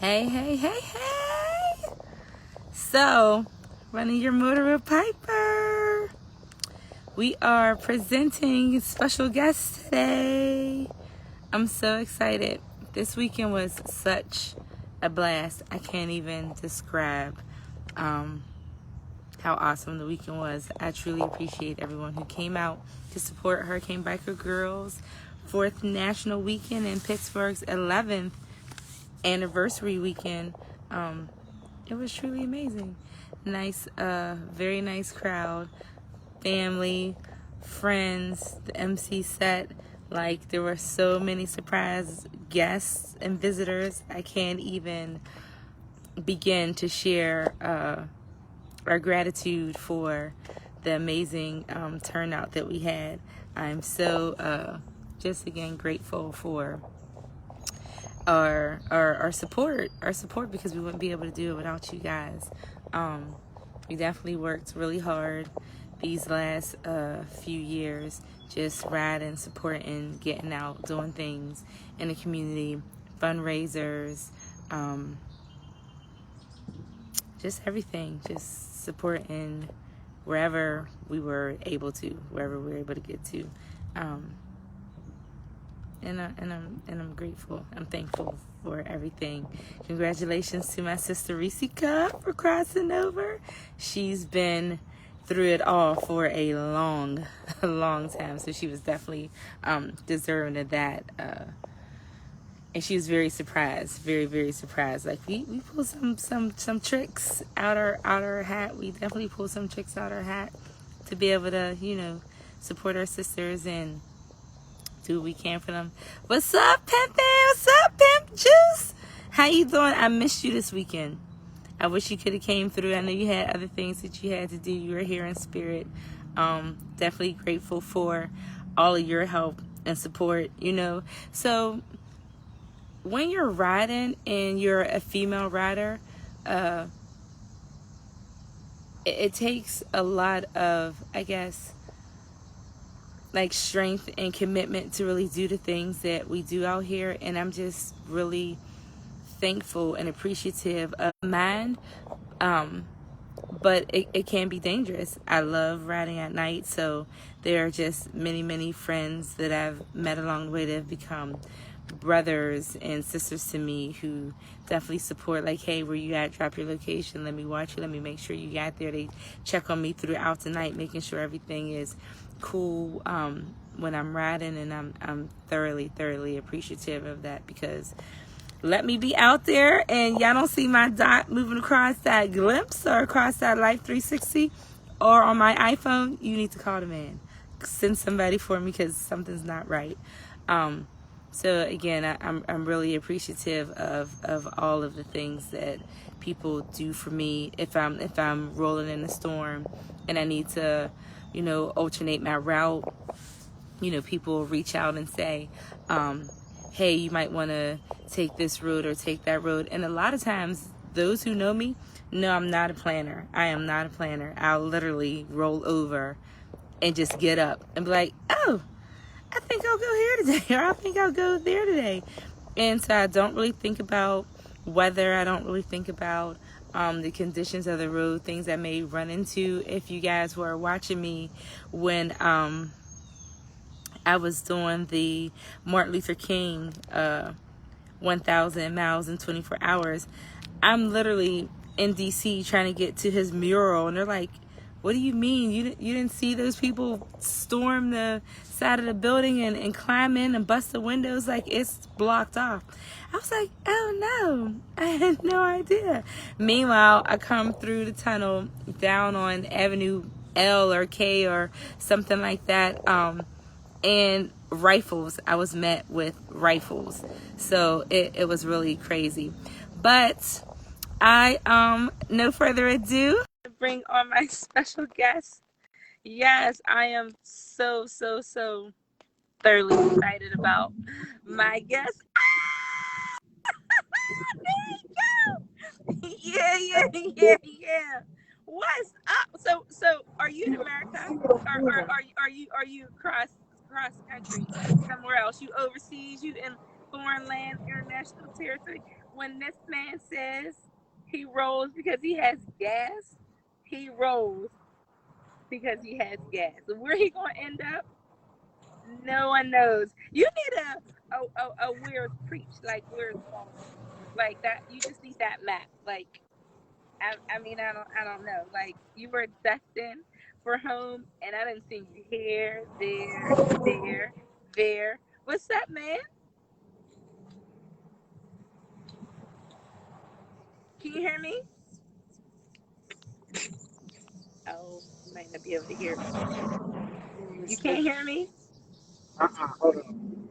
Hey, hey, hey, hey! So, running your motor with Piper. We are presenting special guests today. I'm so excited. This weekend was such a blast. I can't even describe how awesome the weekend was. I truly appreciate everyone who came out to support Hurricane Biker Girls' 4th National Weekend and Pittsburgh's 11th Anniversary Weekend. It was truly amazing. Nice, very nice crowd, family, friends, the MC set. Like, there were so many surprise guests and visitors. I can't even begin to share our gratitude for the amazing turnout that we had. I'm so just again grateful for our support because we wouldn't be able to do it without you guys. We definitely worked really hard these last few years, just riding, supporting, getting out, doing things in the community, fundraisers, just everything, just supporting wherever we were able to get to. And I'm grateful. I'm thankful for everything. Congratulations to my sister Risika for crossing over. She's been through it all for a long time. So she was definitely deserving of that. And she was very surprised, very surprised. Like we pulled some tricks out our hat. We definitely pulled some tricks out our hat to be able to, support our sisters and do what we can for them. What's up, Pimpin'? What's up, Pimp Juice? How you doing? I missed you this weekend. I wish you could have came through. I know you had other things that you had to do. You were here in spirit. Definitely grateful for all of your help and support, So when you're riding and you're a female rider, it takes a lot of, I guess, like strength and commitment to really do the things that we do out here. And I'm just really thankful and appreciative of mine. But it can be dangerous. I love riding at night. So there are just many friends that I've met along the way that have become brothers and sisters to me who definitely support, like, hey, where you at? Drop your location. Let me watch you. Let me make sure you got there. They check on me throughout the night, making sure everything is cool when I'm riding, and I'm thoroughly appreciative of that, because let me be out there and y'all don't see my dot moving across that glimpse or across that Life 360 or on my iPhone, you need to call the man. Send somebody for me because something's not right. So again, I'm really appreciative of all of the things that people do for me. If I'm rolling in a storm and I need to, alternate my route, people reach out and say, hey, you might want to take this road or take that road. And a lot of times, those who know me know I'm not a planner. I am not a planner. I'll literally roll over and just get up and be like, oh, I think I'll go here today, or I think I'll go there today. And so I don't really think about weather. I don't really think about the conditions of the road, things I may run into. If you guys were watching me when I was doing the Martin Luther King 1,000 miles in 24 hours, I'm literally in D.C. trying to get to his mural, and they're like, what do you mean? You didn't see those people storm the side of the building and climb in and bust the windows? Like, it's blocked off. I was like, oh no, I had no idea. Meanwhile, I come through the tunnel down on Avenue L or K or something like that, and rifles. I was met with rifles. So it was really crazy. But no further ado, bring on my special guest. Yes, I am so thoroughly excited about my guest. There you go. Yeah. What's up? So are you in America, or are you cross country somewhere else? You overseas? You in foreign land, international territory? when this man says he rolls because he has gas, he rolls because he has gas. So where he gonna end up, no one knows. You need a Where's Preach, like Where's Waldo, like that. You just need that map. Like I mean I don't know. Like you were destined for home, and I didn't see you here, there. What's up, man? Can you hear me? Oh, you might not be able to hear me. You can't hear me? Hold on.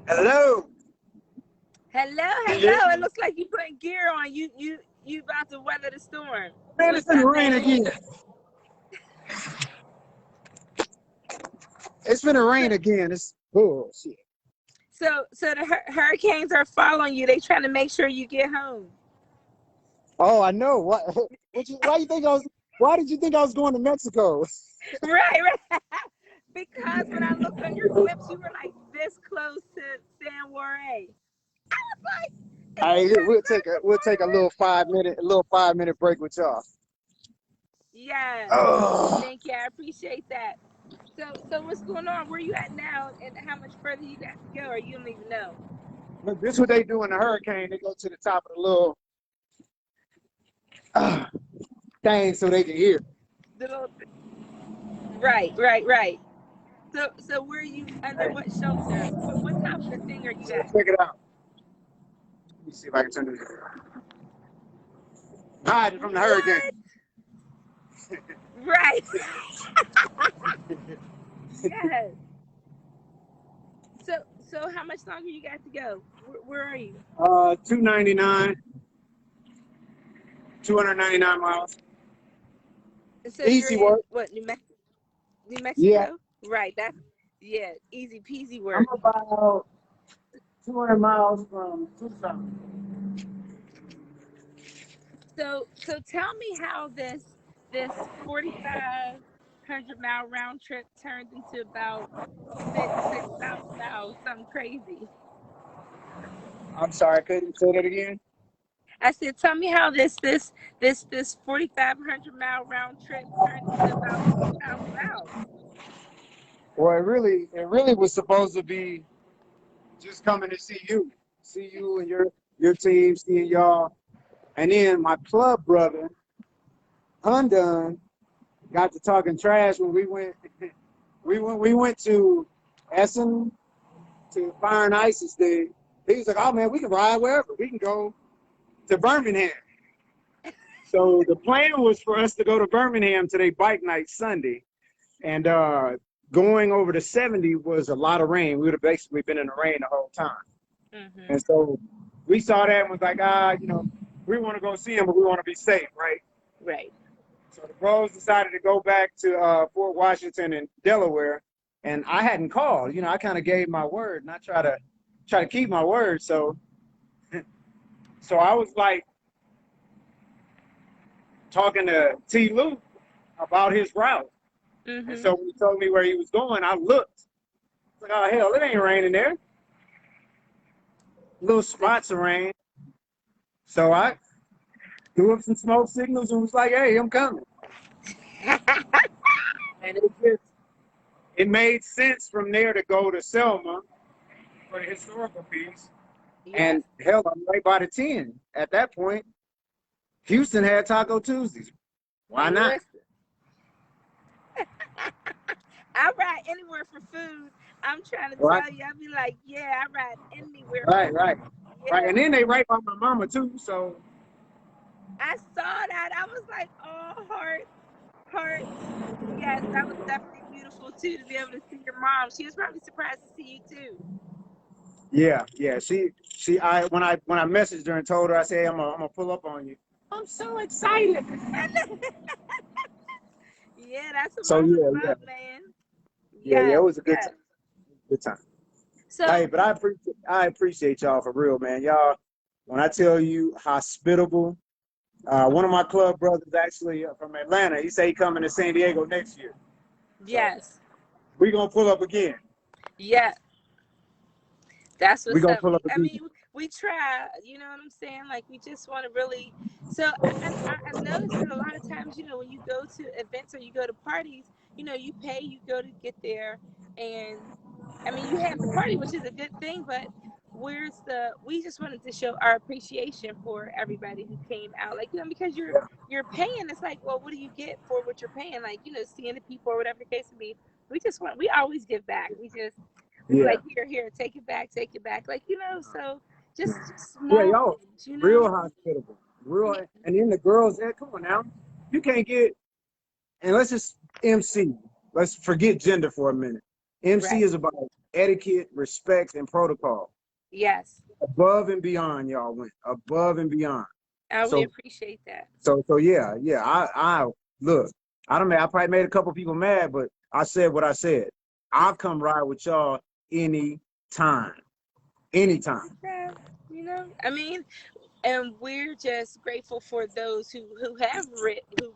Hello. Hello. It looks like you putting gear on. You about to weather the storm. Man, What's it's gonna up, rain man? again. It's gonna rain again. It's bullshit. So the hurricanes are following you. They trying to make sure you get home. Oh, I know. What? Why you think I was? Why did you think I was going to Mexico? Right. Because when I looked on your clips, you were like this close to San Juan. I was like, is All he right, trying to go to we'll take a little 5 minute break with y'all. Yes. Oh, Thank you. I appreciate that. So what's going on? Where you at now, and how much further you got to go, or you don't even know? look, this is what they do in a hurricane. They go to the top of the little thing so they can hear. The little right. So where are you under what shelter? What top of the thing are you So at? check it out. Let me see if I can turn this. Hiding from the hurricane. Right. Yes. So how much longer you got to go? Where are you? 299, 299 miles. So Easy you're in work. what, New Mexico? Yeah, Right. That's easy peasy I'm work. about 200 miles from Tucson. So tell me how this 4,500-mile round trip turned into about 6,000 miles, something crazy. I'm sorry, I couldn't say that again. I said, tell me how this 4,500-mile round trip turned into about 6,000 miles. Well, it really was supposed to be just coming to see you and your team, seeing y'all, and then my club brother, Undone, got to talking trash when we went. We went to Essen to Fire and Ice's day. He was like, "Oh man, we can ride wherever. We can go to Birmingham." So the plan was for us to go to Birmingham today, bike night Sunday, and going over to 70 was a lot of rain. We would have basically been in the rain the whole time. Mm-hmm. And so we saw that and was like, we want to go see him, but we want to be safe, right? Right. So the bros decided to go back to Fort Washington and Delaware, and I hadn't called. I kind of gave my word, and I try to keep my word. So I was like talking to T. Luke about his route. Mm-hmm. And so when he told me where he was going, I looked. I was like, oh, hell, it ain't raining there. Little spots of rain. So I threw up some smoke signals and was like, hey, I'm coming. And it made sense from there to go to Selma for the historical piece. Yes. And hell, I'm right by the 10. At that point, Houston had Taco Tuesdays. Why not? I ride anywhere for food. I'm trying to Right. tell you, I'll be like, yeah, I ride anywhere. Right. Yeah. Right. And then they right by my mama too. So I saw that. I was like, oh, heart. Yes, that was definitely beautiful too, to be able to see your mom. She was probably surprised to see you too. yeah. When I messaged her and told her, I said, I'm gonna pull up on you. I'm so excited. Yeah, that's what So mama's yeah. love, man. Yeah, Yes, it was a good yes. time. Good time. So Hey, but I appreciate y'all for real, man. Y'all, when I tell you hospitable, One of my club brothers actually from Atlanta. He say he coming to San Diego next year. So Yes. we gonna pull up again. Yeah. That's We what's gonna up. pull up I again. mean, we try, you know what I'm saying? Like, we just want to really. So, I noticed that a lot of times, when you go to events or you go to parties, you pay, you go to get there, and I mean, you have the party, which is a good thing, but we just wanted to show our appreciation for everybody who came out. Like, because you're paying, it's like, well, what do you get for what you're paying? Like, seeing the people or whatever the case may be. We always give back. We be Yeah. like, here, take it back, take it back. Like, so just Yeah, small yo, things. real hospitable. Real, and then the girls there, come on now. You can't get, and let's just MC. Let's forget gender for a minute. MC Right. is about etiquette, respect, and protocol. Yes. Above and beyond, y'all went above and beyond. We So, appreciate that. so yeah, yeah. I look. I probably made a couple people mad, but I said what I said. I'll come ride with y'all anytime, anytime. Yeah, I mean, and we're just grateful for those who who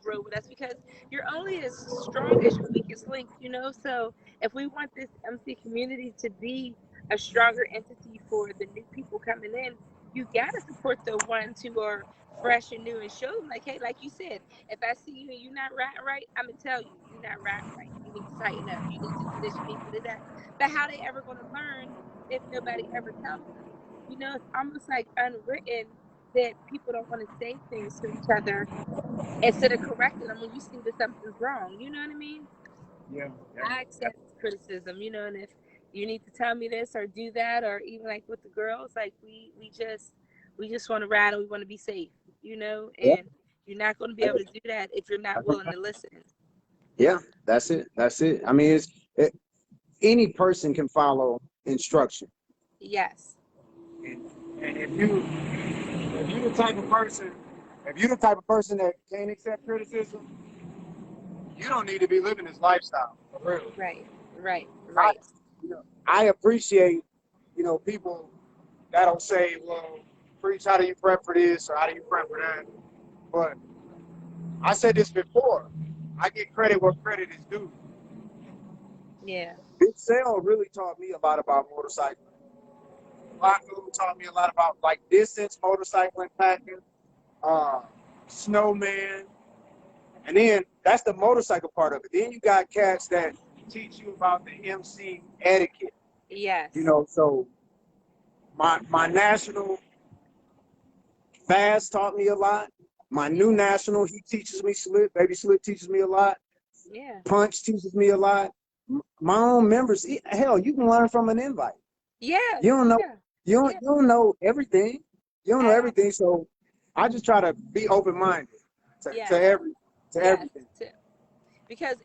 rode with us, because you're only as strong as your weakest link. So if we want this MC community to be a stronger entity for the new people coming in, you gotta support the ones who are fresh and new, and show them, like, hey, like you said, if I see you and you're not riding right, I'm gonna tell you you're not riding right. You need to tighten up, you need to do this, you need to do that. But how they ever gonna learn if nobody ever tells them? It's almost like unwritten that people don't want to say things to each other instead of correcting them when you see that something's wrong. You know what I mean? Yeah, I yeah. accept criticism, and if you need to tell me this or do that, or even like with the girls, like we just want to ride and we want to be safe, Yeah. and you're not going to be able to do that if you're not willing to listen. Yeah, that's it. That's it. I mean, any person can follow instruction. Yes. And if you're the type of person, if you're the type of person that can't accept criticism, you don't need to be living this lifestyle. For real. Right. Right. I, Right. I appreciate, people that'll say, well, preach, how do you prep for this or how do you prep for that? But I said this before. I get credit where credit is due. Yeah. Big Sale really taught me a lot about motorcycling. Baku taught me a lot about like distance motorcycling, packing, uh, snowman, and then that's the motorcycle part of it. Then you got cats that teach you about the MC etiquette. Yes. So my national fast taught me a lot. My new national, he teaches me slip. Baby slip teaches me a lot. Yeah. Punch teaches me a lot. My own members, hell, you can learn from an invite. Yeah. You don't know, Yeah. Yeah. you don't know everything. You don't know At all. everything. So I just try to be open minded to Yes. Yes. everything. And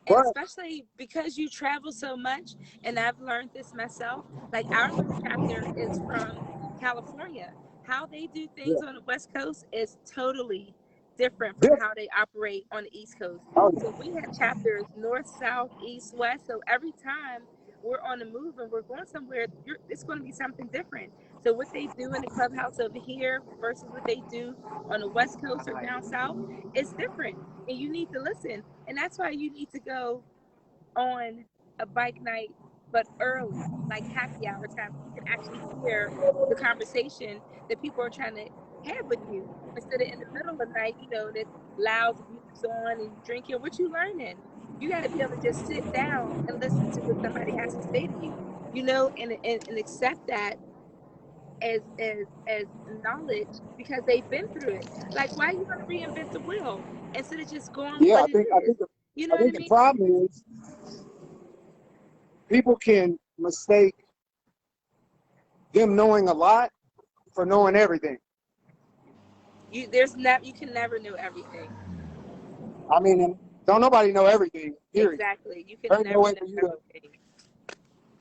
But especially because you travel so much, and I've learned this myself. Like, our little chapter is from California. How they do yeah, things on the West Coast is totally different from different. how they operate on the East Coast. Oh, So we have chapters north, south, east, west. So every time we're on the move and we're going somewhere, it's going to be something different. So what they do in the clubhouse over here versus what they do on the West Coast or down south is different, and you need to listen. And that's why you need to go on a bike night, but early, like happy hour time, so you can actually hear the conversation that people are trying to have with you, instead of in the middle of the night, that's loud music's on and you drinking. What you learning? You got to be able to just sit down and listen to what somebody has to say to you, and accept that as knowledge, because they've been through it. Like, why are you going to reinvent the wheel instead of just going with yeah. what I it think I is? think the, You know I what I think the mean? problem is people can mistake them knowing a lot for knowing everything. You can never know everything. I mean, and don't nobody know everything. Period. Exactly. You There can ain't no never way know for you to. everything.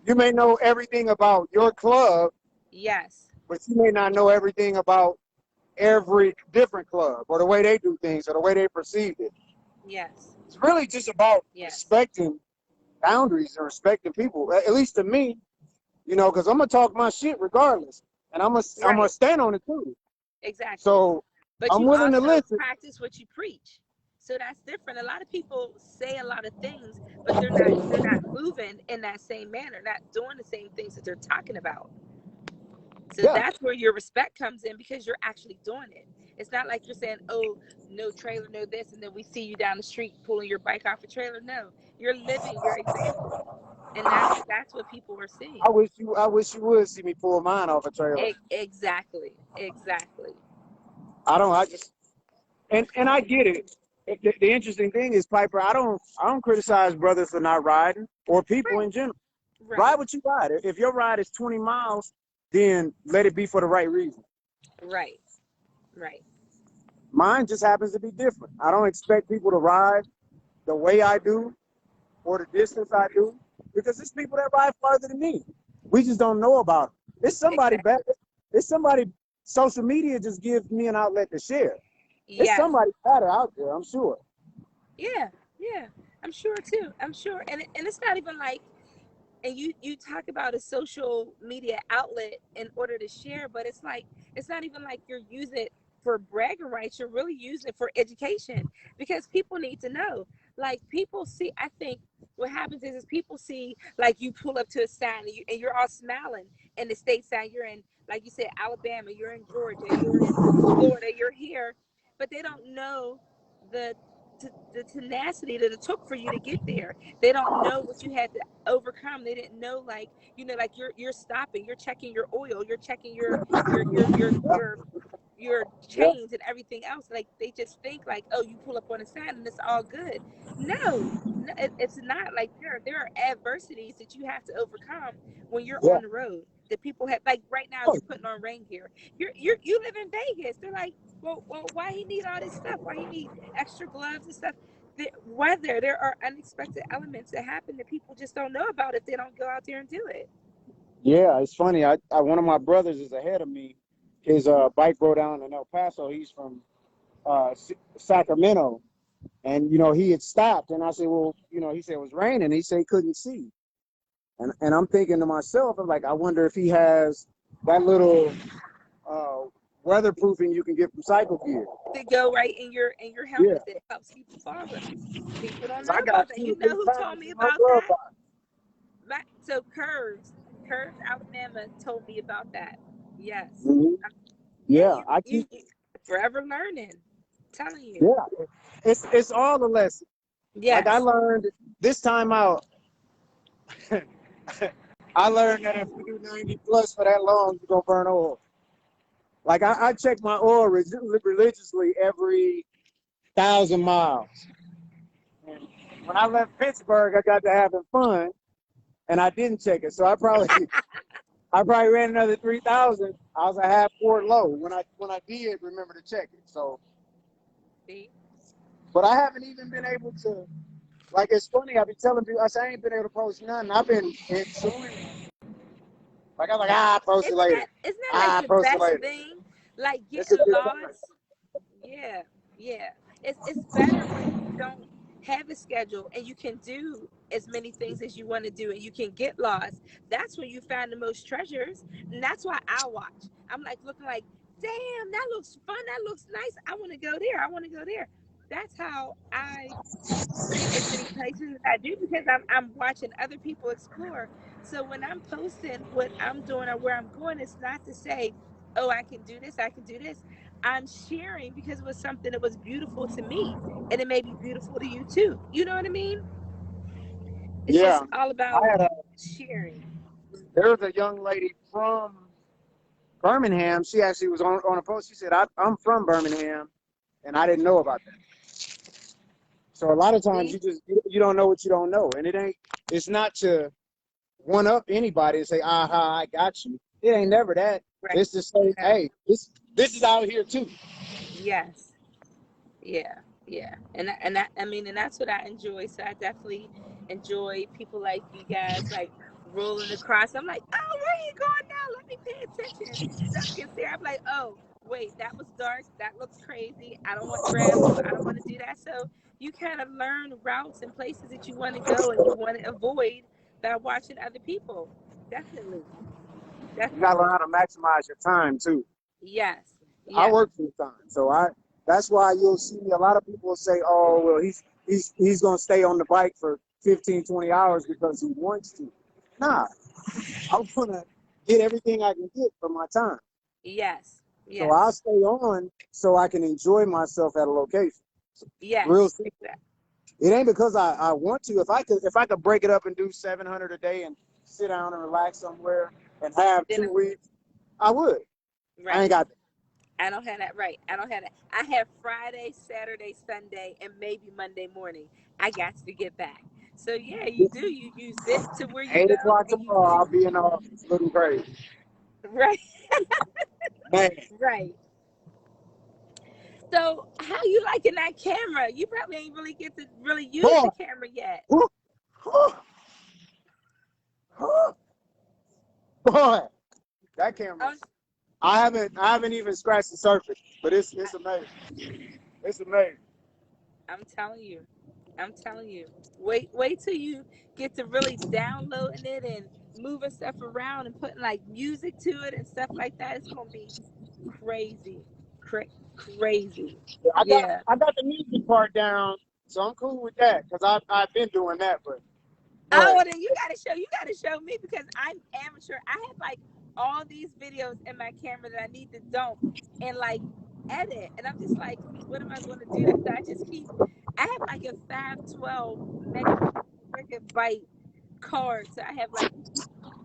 You may know everything about your club, Yes. but you may not know everything about every different club or the way they do things or the way they perceive it. Yes. It's really just about Yes. respecting boundaries and respecting people. At least to me, because I'm gonna talk my shit regardless, and I'm gonna Right. stand on it too. Exactly. So But I'm you willing to also listen. practice what you preach. So that's different. A lot of people say a lot of things, but they're not moving in that same manner, not doing the same things that they're talking about. So Yeah, that's where your respect comes in, because you're actually doing it. It's not like you're saying, "Oh, no trailer, no this," and then we see you down the street pulling your bike off a trailer. No, you're living your example, and that's what people are seeing. I wish you would see me pull mine off a trailer. Exactly, exactly. I don't. I just and I get it. The interesting thing is, Piper, I don't criticize brothers for not riding or people Right, in general. Ride right, what you ride. If your ride is 20 miles, then let it be for the right reason. right, right. Mine just happens to be different. I don't expect people to ride the way I do or the distance I do because it's people that ride farther than me. We just don't know about it. It's somebody Exactly. better. It's somebody. Social media just gives me an outlet to share. It's Yes. somebody better out there, I'm sure. Yeah. Yeah. I'm sure too. I'm sure. And it's not even like, and you talk about a social media outlet in order to share, but it's like, it's not even like you're using it for bragging rights. You're really using it for education, because people need to know. Like, people see, I think what happens is people see, like, you pull up to a sign, and you're all smiling, and the state sign you're in, like you said, Alabama, you're in Georgia, you're in Florida, you're here, but they don't know the the tenacity that it took for you to get there. They don't know what you had to overcome. They didn't know, like, like, you're stopping, you're checking your oil, you're checking your your your your your Yeah, chains and everything else. Like, they just think like, oh, you pull up on a sign and it's all good. No, no, it's not. Like, there are adversities that you have to overcome when you're yeah. on the road. That people have, like, right now Oh, you're putting on rain gear. You live in Vegas. They're like, well, why he need all this stuff? Why he need extra gloves and stuff? The weather, there are unexpected elements that happen that people just don't know about if they don't go out there and do it. yeah, it's funny. One of my brothers is ahead of me. His bike broke down in El Paso. He's from Sacramento, and he had stopped. And I said, well, he said it was raining. He said he couldn't see. And I'm thinking to myself, I'm like, I wonder if he has that little uh, weatherproofing you can get from Cycle Gear. To go right in your Yeah, helmet that helps keep from falling. People don't because know I got about that. two You to know three who told pounds me in my about glove that? box. So Curves, Alabama told me about that. Yes. Mhm. Yeah, Yeah, I keep. you forever learning. I'm telling you. Yeah, it's all a lesson. Like I Yes. learned this time out. I learned that if you do 90 plus for that long, you're gonna burn oil. Like I check my oil religiously every 1,000 miles. And when I left Pittsburgh, I got to having fun, and I didn't check it. So I probably ran another 3,000. I was a half quart low when I did remember to check it. So, See? but I haven't even been able to. Like it's funny. I be telling people, I say I ain't been able to post nothing. I've been in tune. Like I'm like, I post it later. Isn't that like I the post it best later. thing? Like, It's a getting good time. lost. Yeah, yeah. It's better when you don't have a schedule and you can do as many things as you want to do and you can get lost. That's when you find the most treasures. And that's why I watch. I'm like looking like, damn, that looks fun. That looks nice. I want to go there. I want to go there. That's how I get as many places as I do, because I'm watching other people explore. So when I'm posting what I'm doing or where I'm going, it's not to say, oh, I can do this, I can do this. I'm sharing because it was something that was beautiful to me, and it may be beautiful to you too. You know what I mean? It's Yeah, just all I about had a. sharing. There was a young lady from Birmingham. She actually was on a post. She said, I'm from Birmingham, and I didn't know about that. So a lot of times See? you don't know what you don't know, and it's not to one up anybody and say, aha, I got you. It ain't never that. Right. It's to say, No. hey, this is out here too. Yes. Yeah, yeah, I mean, and that's what I enjoy. So I definitely enjoy people like you guys, like, rolling across. I'm like, oh, where you going now? Let me pay attention. So I can see. I'm like, oh, wait, that was dark. That looks crazy. I don't want gravel. I don't want to do that. So you kind of learn routes and places that you want to go and you want to avoid by watching other people. Definitely, You gotta learn definitely. how to maximize your time too. Yes, I Yeah. work full time, so that's why you'll see a lot of people say, "Oh, well, he's gonna stay on the bike for 15, 20 hours because he wants to." Nah, I'm gonna get everything I can get for my time. Yes. So I'll Yes. stay on so I can enjoy myself at a location. Real Yes. simple. Exactly. It ain't because I want to. If I could break it up and do 700 a day and sit down and relax somewhere and have Then 2 weeks, I would. I right. ain't got that. I don't have that right. I don't have that. I have Friday, Saturday, Sunday, and maybe Monday morning. I got to get back. So yeah, you do. You zip to where you 8 o'clock go and you tomorrow, I'll be in the office looking crazy. right, Man. right. So how you liking that camera? You probably ain't really get to really use Boy, the camera yet. whew, whew, whew, boy, that camera. I'm I haven't even scratched the surface, but it's amazing. It's amazing. I'm telling you. I'm telling you. Wait till you get to really downloading it and moving stuff around and putting like music to it and stuff like that. It's gonna be crazy. Crazy. I got Yeah. I got the music part down, so I'm cool with that because I've been doing that. Oh, But well, then you gotta show me because I'm amateur. I have like all these videos in my camera that I need to dump and like edit, and I'm just like, what am I going to do? So I just keep. I have like a 512 megabyte card, so I have like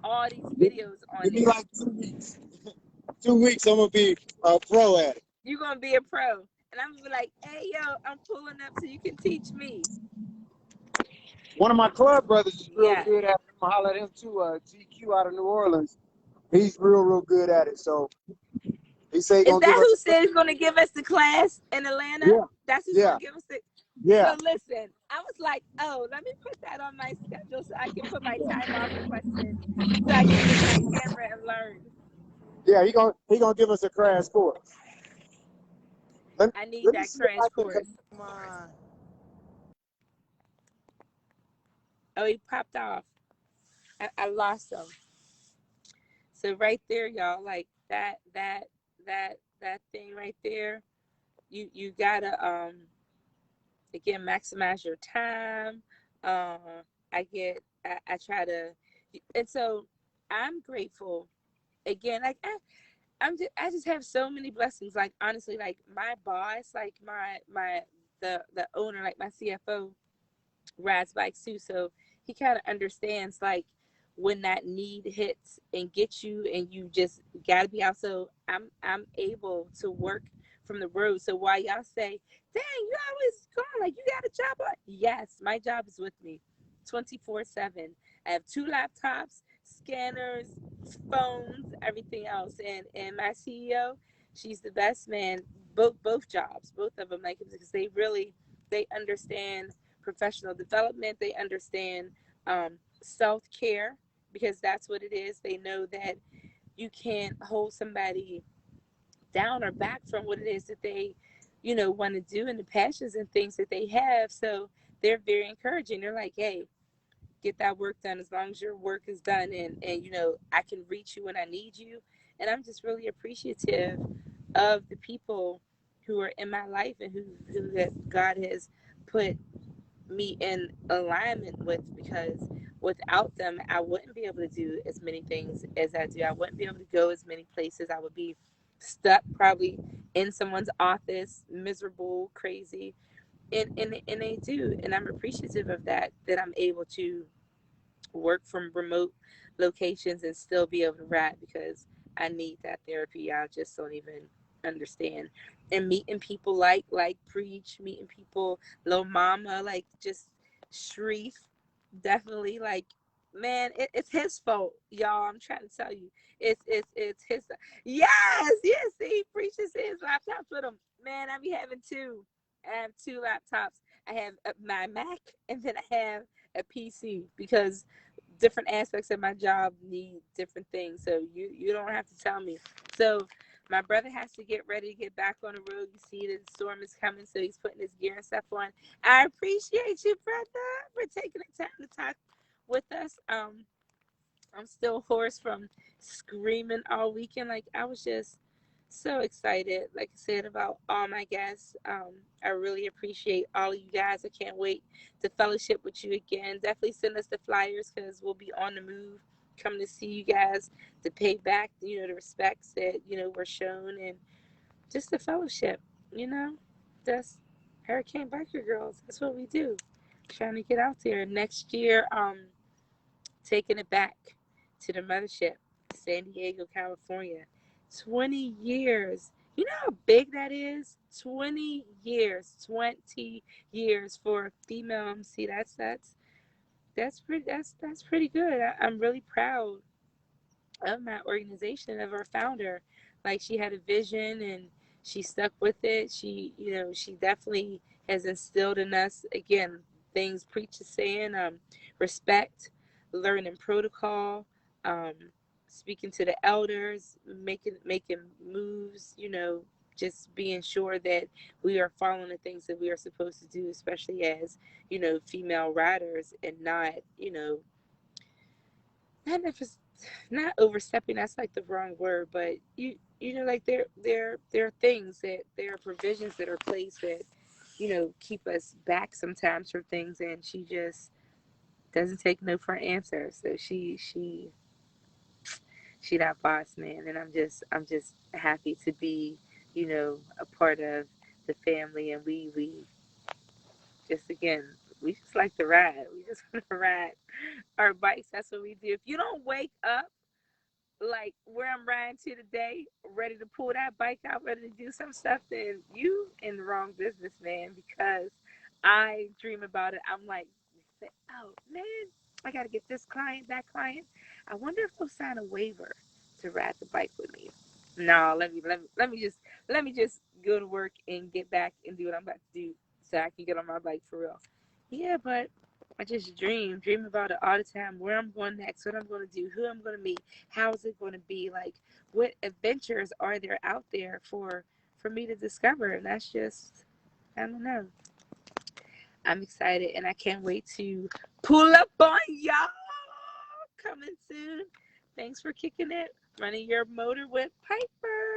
all these videos on give me there. like 2 weeks. 2 weeks, I'm gonna be a pro at it. You're gonna be a pro, and I'm gonna be like, hey yo, I'm pulling up so you can teach me. One of my club brothers is real Yeah. good at it. I'm gonna holler at him too. GQ out of New Orleans. He's real good at it. So he say he Is gonna give that us who a said he's gonna give us the class in Atlanta? yeah, That's who's yeah, gonna give us the. So yeah. listen, I was like, oh, let me put that on my schedule so I can put my time off request in so I can get that camera and learn. Yeah, he gonna give us a crash course. Let, I need let me that see if crash I can course. connect my. Oh, he popped off. I lost him. So right there, y'all, like that thing right there, you gotta again maximize your time. I try to, and so I'm grateful again. Like I just have so many blessings. Like honestly, like my boss, like the owner, like my CFO rides bikes too, so he kind of understands like when that need hits and gets you, and you just gotta be out. So I'm able to work from the road. So while y'all say, "Dang, you always gone, like you got a job," yes, my job is with me, 24/7. I have two laptops, scanners, phones, everything else, and my CEO, she's the best, man. Both jobs, both of them, like because they understand professional development. They understand self care because that's what it is. They know that you can't hold somebody down or back from what it is that they, want to do and the passions and things that they have. So they're very encouraging. They're like, hey, get that work done as long as your work is done, and I can reach you when I need you. And I'm just really appreciative of the people who are in my life and who that God has put me in alignment with, because without them I wouldn't be able to do as many things as I do. I wouldn't be able to go as many places. I would be stuck probably in someone's office, miserable, crazy. And they do, and I'm appreciative of that I'm able to work from remote locations and still be able to rap because I need that therapy. I just don't even understand. And meeting people like Preach, meeting people, Lil Mama, like just Sharif, definitely like, man, it's his fault, y'all. I'm trying to tell you, it's his. Yes. He preaches his laptops with him. Man, I be having two. I have two laptops. I have my Mac and then I have a PC because different aspects of my job need different things. So you don't have to tell me. So my brother has to get ready to get back on the road. You see the storm is coming, so he's putting his gear and stuff on. I appreciate you, brother, for taking the time to talk with us. I'm still hoarse from screaming all weekend. Like I was just So excited, like I said, about all my guests. I really appreciate all of you guys. I can't wait to fellowship with you again. Definitely send us the flyers because we'll be on the move, coming to see you guys to pay back, the respects that were shown, and just the fellowship. You know, that's Hurricane Biker Girls. That's what we do. Trying to get out there next year. Taking it back to the mothership, San Diego, California. 20 years. You know how big that is? 20 years. 20 years for a female MC. That's pretty good. I'm really proud of my organization, of our founder. Like, she had a vision and she stuck with it. She definitely has instilled in us, again, things preach is saying, respect, learning protocol, um, speaking to the elders, making moves, just being sure that we are following the things that we are supposed to do, especially as, female riders, and not, not necessarily, not overstepping. That's like the wrong word, but like there are things, that there are provisions that are placed that keep us back sometimes from things, and she just doesn't take no for an answer. So she that boss, man, and I'm just happy to be a part of the family, and we just, again, we just like to ride. We just want to ride our bikes. That's what we do. If you don't wake up like where I'm riding to today, ready to pull that bike out, ready to do some stuff, then you in the wrong business, man, because I dream about it. I'm like, oh man, I gotta get this client, that client. I wonder if they'll sign a waiver to ride the bike with me. No, let me just go to work and get back and do what I'm about to do so I can get on my bike for real. Yeah, but I just dream about it all the time. Where I'm going next, what I'm going to do, who I'm going to meet, how is it going to be, like what adventures are there out there for me to discover. And that's just, I don't know. I'm excited and I can't wait to pull up on y'all. Coming soon. Thanks for kicking it. Running your motor with Piper.